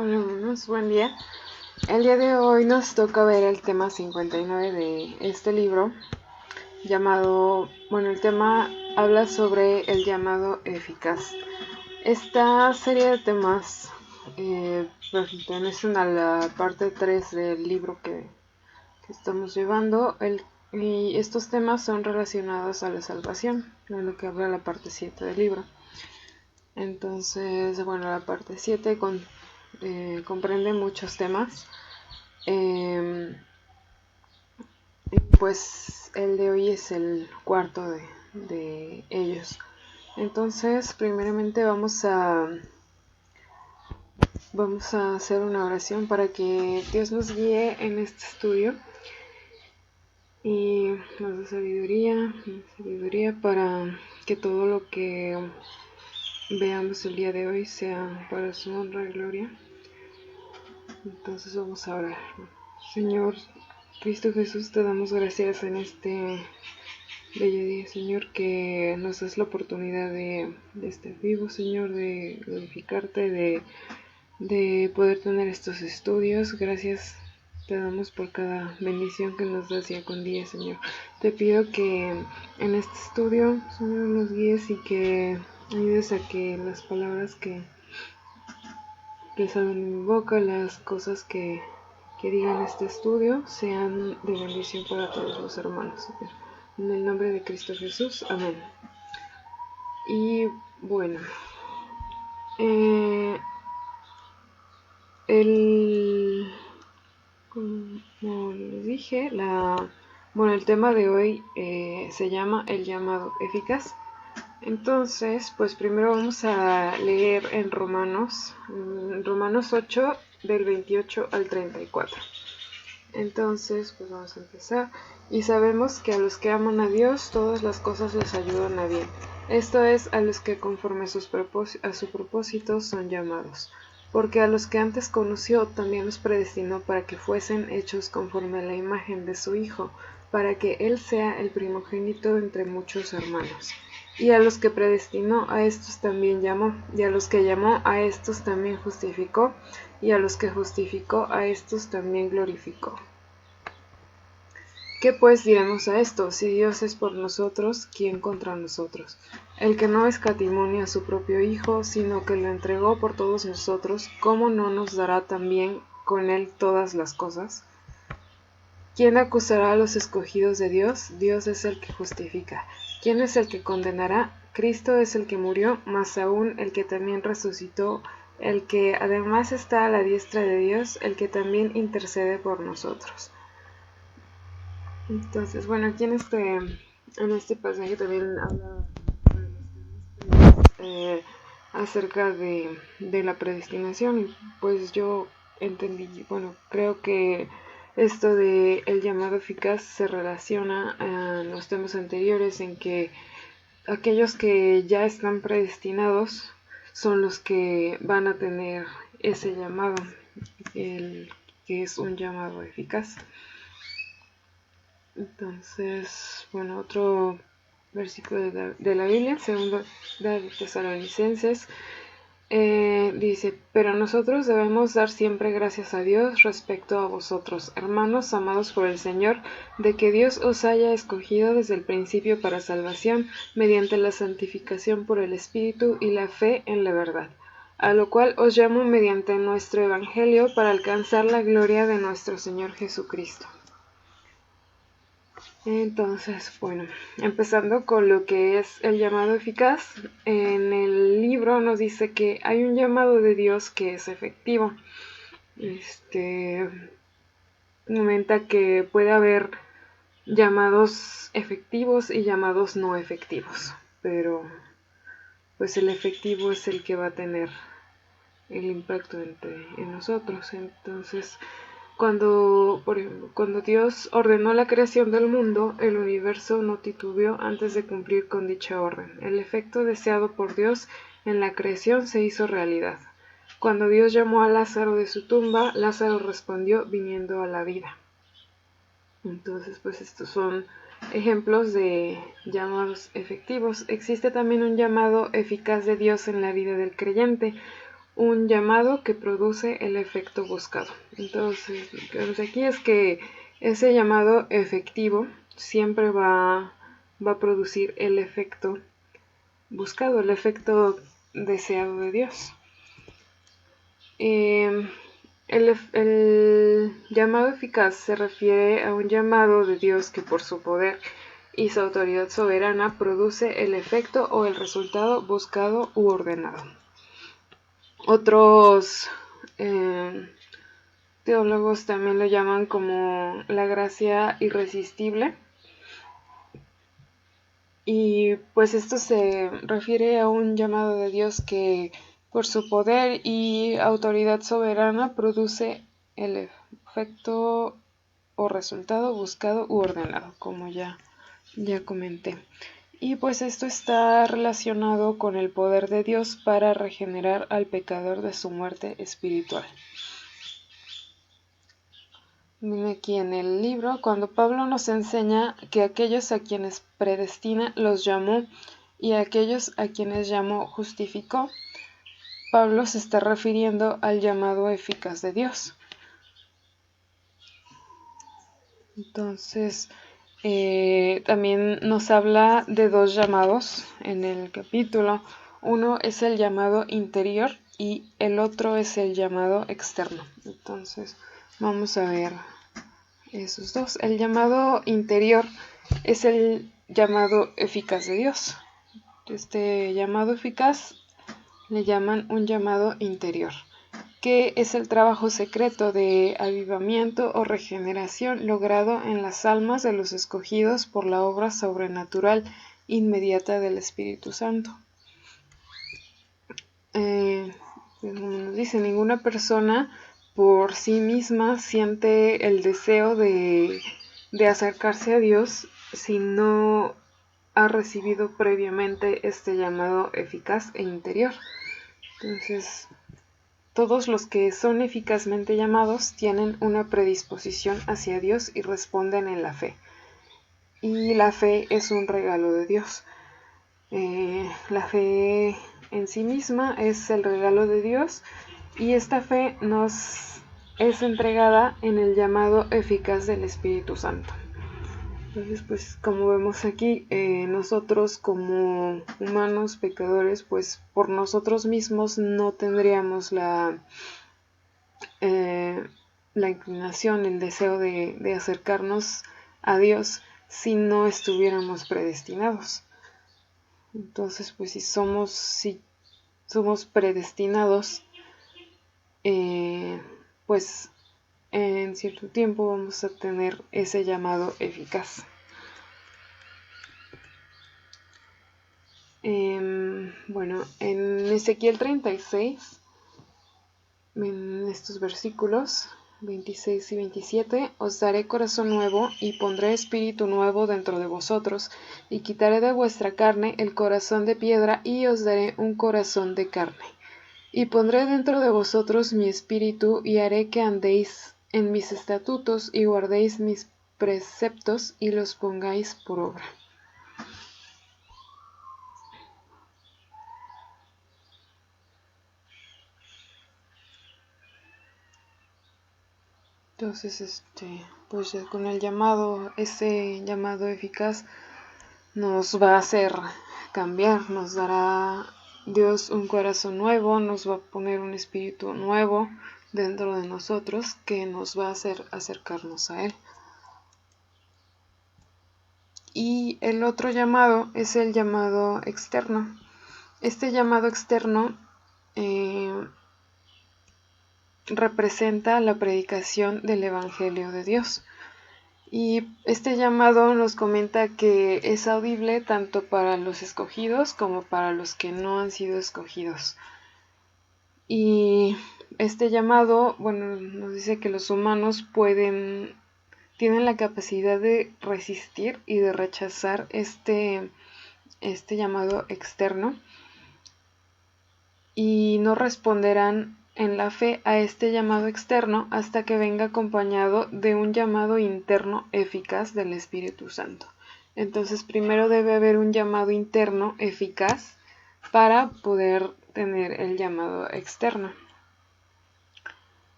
Hola, hermanos, buen día. El día de hoy nos toca ver el tema 59 de este libro, el tema habla sobre el llamado eficaz. Esta serie de temas pertenecen a la parte 3 del libro que estamos llevando, y estos temas son relacionados a la salvación, de lo que habla la parte 7 del libro. Entonces, la parte 7 comprende muchos temas. Pues el de hoy es el cuarto de ellos. Entonces, primeramente vamos a hacer una oración para que Dios nos guíe en este estudio y nos dé sabiduría para que todo lo que veamos el día de hoy sea para su honra y gloria. Entonces vamos a orar. Señor Cristo Jesús, te damos gracias en este bello día, Señor, que nos das la oportunidad de estar vivos, Señor, de glorificarte, de poder tener estos estudios. Gracias te damos por cada bendición que nos das día con día, Señor. Te pido que en este estudio, Señor, nos guíes y que ayudes a que las palabras que salen de mi boca, las cosas que diga en este estudio, sean de bendición para todos los hermanos, Señor. En el nombre de Cristo Jesús, amén. Y bueno, como les dije, el tema de hoy se llama el llamado eficaz. Entonces, pues primero vamos a leer en Romanos 8, del 28 al 34. Entonces, pues vamos a empezar. Y sabemos que a los que aman a Dios, todas las cosas les ayudan a bien. Esto es, a los que conforme a su propósito son llamados. Porque a los que antes conoció, también los predestinó para que fuesen hechos conforme a la imagen de su Hijo, para que Él sea el primogénito entre muchos hermanos. Y a los que predestinó, a estos también llamó, y a los que llamó, a estos también justificó, y a los que justificó, a estos también glorificó. ¿Qué pues diremos a esto? Si Dios es por nosotros, ¿quién contra nosotros? El que no escatimó ni a su propio Hijo, sino que lo entregó por todos nosotros, ¿cómo no nos dará también con él todas las cosas? ¿Quién acusará a los escogidos de Dios? Dios es el que justifica. ¿Quién es el que condenará? Cristo es el que murió, más aún el que también resucitó, el que además está a la diestra de Dios, el que también intercede por nosotros. Entonces, aquí en este pasaje también habla acerca de la predestinación, y pues yo entendí, creo que esto de el llamado eficaz se relaciona a los temas anteriores, en que aquellos que ya están predestinados son los que van a tener ese llamado, el que es un llamado eficaz. Entonces, otro versículo de la Biblia, segundo de Tesalonicenses, dice: pero nosotros debemos dar siempre gracias a Dios respecto a vosotros, hermanos amados por el Señor, de que Dios os haya escogido desde el principio para salvación, mediante la santificación por el Espíritu y la fe en la verdad, a lo cual os llamo mediante nuestro Evangelio para alcanzar la gloria de nuestro Señor Jesucristo. Entonces, empezando con lo que es el llamado eficaz, en el libro nos dice que hay un llamado de Dios que es efectivo. Comenta que puede haber llamados efectivos y llamados no efectivos, pero pues el efectivo es el que va a tener el impacto en nosotros. Entonces, por ejemplo, cuando Dios ordenó la creación del mundo, el universo no titubeó antes de cumplir con dicha orden. El efecto deseado por Dios en la creación se hizo realidad. Cuando Dios llamó a Lázaro de su tumba, Lázaro respondió viniendo a la vida. Entonces, estos son ejemplos de llamados efectivos. Existe también un llamado eficaz de Dios en la vida del creyente. un llamado que produce el efecto buscado. Entonces, lo que vemos aquí es que ese llamado efectivo siempre va a producir el efecto buscado, el efecto deseado de Dios. El llamado eficaz se refiere a un llamado de Dios que por su poder y su autoridad soberana produce el efecto o el resultado buscado u ordenado. Otros teólogos también lo llaman como la gracia irresistible. Y pues esto se refiere a un llamado de Dios que por su poder y autoridad soberana produce el efecto o resultado buscado u ordenado, como ya comenté. Y pues esto está relacionado con el poder de Dios para regenerar al pecador de su muerte espiritual. Viene aquí en el libro, cuando Pablo nos enseña que aquellos a quienes predestina los llamó y a aquellos a quienes llamó justificó, Pablo se está refiriendo al llamado eficaz de Dios. Entonces, también nos habla de dos llamados en el capítulo. Uno es el llamado interior y el otro es el llamado externo. Entonces, vamos a ver esos dos. El llamado interior es el llamado eficaz de Dios. Este llamado eficaz le llaman un llamado interior, que es el trabajo secreto de avivamiento o regeneración logrado en las almas de los escogidos por la obra sobrenatural inmediata del Espíritu Santo. Como nos dice, ninguna persona por sí misma siente el deseo de acercarse a Dios si no ha recibido previamente este llamado eficaz e interior. Entonces, todos los que son eficazmente llamados tienen una predisposición hacia Dios y responden en la fe. Y la fe es un regalo de Dios. La fe en sí misma es el regalo de Dios y esta fe nos es entregada en el llamado eficaz del Espíritu Santo. Entonces, pues como vemos aquí, nosotros como humanos pecadores, pues por nosotros mismos no tendríamos la inclinación, el deseo de acercarnos a Dios si no estuviéramos predestinados. Entonces, pues si somos predestinados, pues en cierto tiempo vamos a tener ese llamado eficaz. Bueno, en Ezequiel 36, en estos versículos 26 y 27, os daré corazón nuevo y pondré espíritu nuevo dentro de vosotros, y quitaré de vuestra carne el corazón de piedra y os daré un corazón de carne. Y pondré dentro de vosotros mi espíritu y haré que andéis en mis estatutos y guardéis mis preceptos y los pongáis por obra. Entonces, pues ya con el llamado, ese llamado eficaz nos va a hacer cambiar, nos dará Dios un corazón nuevo, nos va a poner un espíritu nuevo dentro de nosotros que nos va a hacer acercarnos a Él. Y el otro llamado es el llamado externo. Este llamado externo representa la predicación del Evangelio de Dios. Y este llamado nos comenta que es audible tanto para los escogidos como para los que no han sido escogidos. Y este llamado, bueno, nos dice que los humanos tienen la capacidad de resistir y de rechazar este llamado externo y no responderán en la fe a este llamado externo hasta que venga acompañado de un llamado interno eficaz del Espíritu Santo. Entonces, primero debe haber un llamado interno eficaz para poder tener el llamado externo.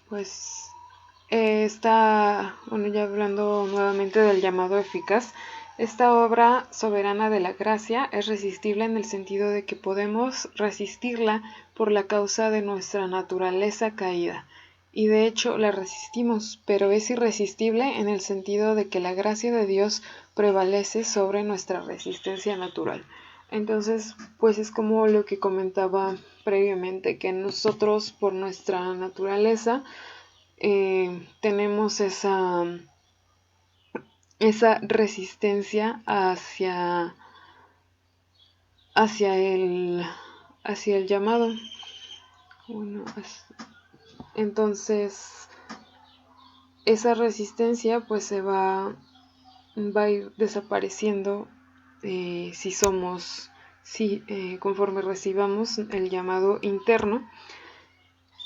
Pues ya hablando nuevamente del llamado eficaz, esta obra soberana de la gracia es resistible en el sentido de que podemos resistirla por la causa de nuestra naturaleza caída. Y de hecho la resistimos, pero es irresistible en el sentido de que la gracia de Dios prevalece sobre nuestra resistencia natural. Entonces, pues es como lo que comentaba previamente, que nosotros por nuestra naturaleza tenemos esa resistencia hacia el llamado. Bueno, entonces esa resistencia pues se va a ir desapareciendo conforme recibamos el llamado interno.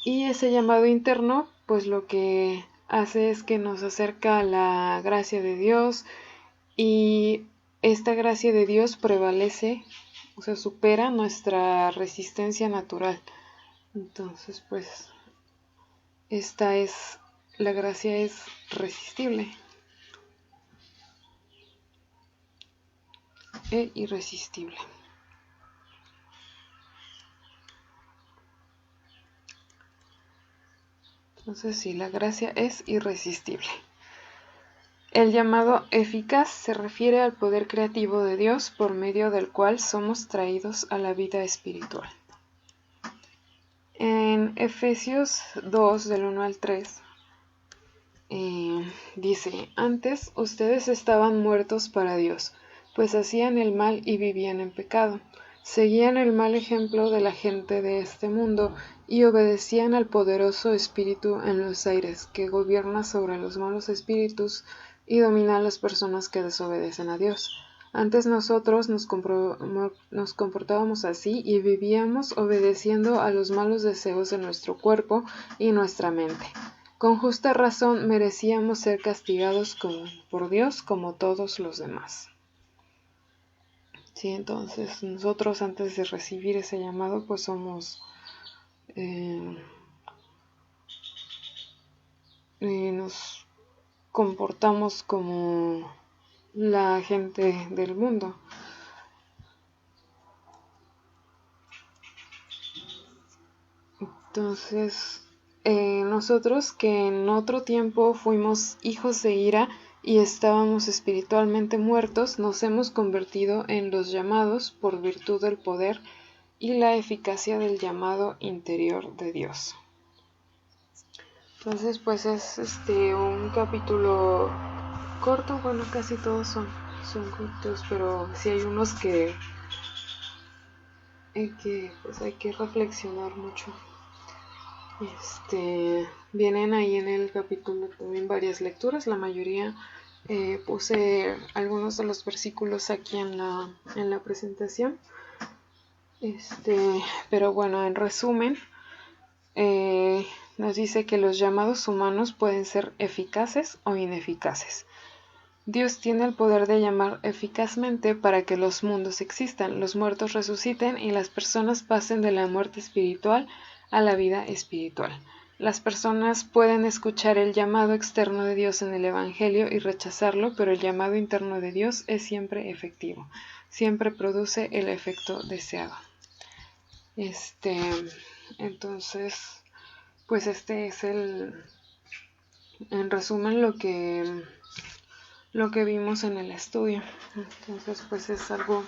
Y ese llamado interno pues lo que hace es que nos acerca a la gracia de Dios, y esta gracia de Dios prevalece, o sea, supera nuestra resistencia natural. Entonces pues la gracia es resistible e irresistible. Entonces sí, la gracia es irresistible. El llamado eficaz se refiere al poder creativo de Dios por medio del cual somos traídos a la vida espiritual. En Efesios 2, del 1 al 3, dice: antes ustedes estaban muertos para Dios, pues hacían el mal y vivían en pecado. Seguían el mal ejemplo de la gente de este mundo y obedecían al poderoso espíritu en los aires, que gobierna sobre los malos espíritus y domina a las personas que desobedecen a Dios. Antes nosotros nos comportábamos así y vivíamos obedeciendo a los malos deseos de nuestro cuerpo y nuestra mente. Con justa razón merecíamos ser castigados por Dios como todos los demás. Sí, entonces nosotros antes de recibir ese llamado pues nos comportamos como la gente del mundo. Entonces nosotros que en otro tiempo fuimos hijos de ira y estábamos espiritualmente muertos, nos hemos convertido en los llamados por virtud del poder y la eficacia del llamado interior de Dios. Entonces pues es un capítulo corto, bueno, casi todos son cortos, pero sí hay unos que pues hay que reflexionar mucho. Vienen ahí en el capítulo también varias lecturas, la mayoría puse algunos de los versículos aquí en la presentación. Pero bueno, en resumen, nos dice que los llamados humanos pueden ser eficaces o ineficaces. Dios tiene el poder de llamar eficazmente para que los mundos existan, los muertos resuciten y las personas pasen de la muerte espiritual a la vida espiritual. Las personas pueden escuchar el llamado externo de Dios en el Evangelio y rechazarlo, pero el llamado interno de Dios es siempre efectivo, siempre produce el efecto deseado. Entonces, pues es en resumen lo que vimos en el estudio. Entonces pues es algo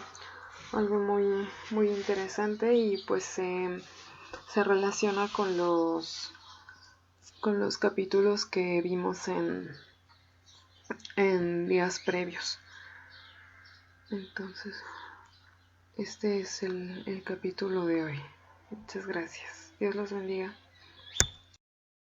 muy muy interesante, y pues se relaciona con los capítulos que vimos en días previos. Entonces este es el capítulo de hoy. Muchas gracias. Dios los bendiga.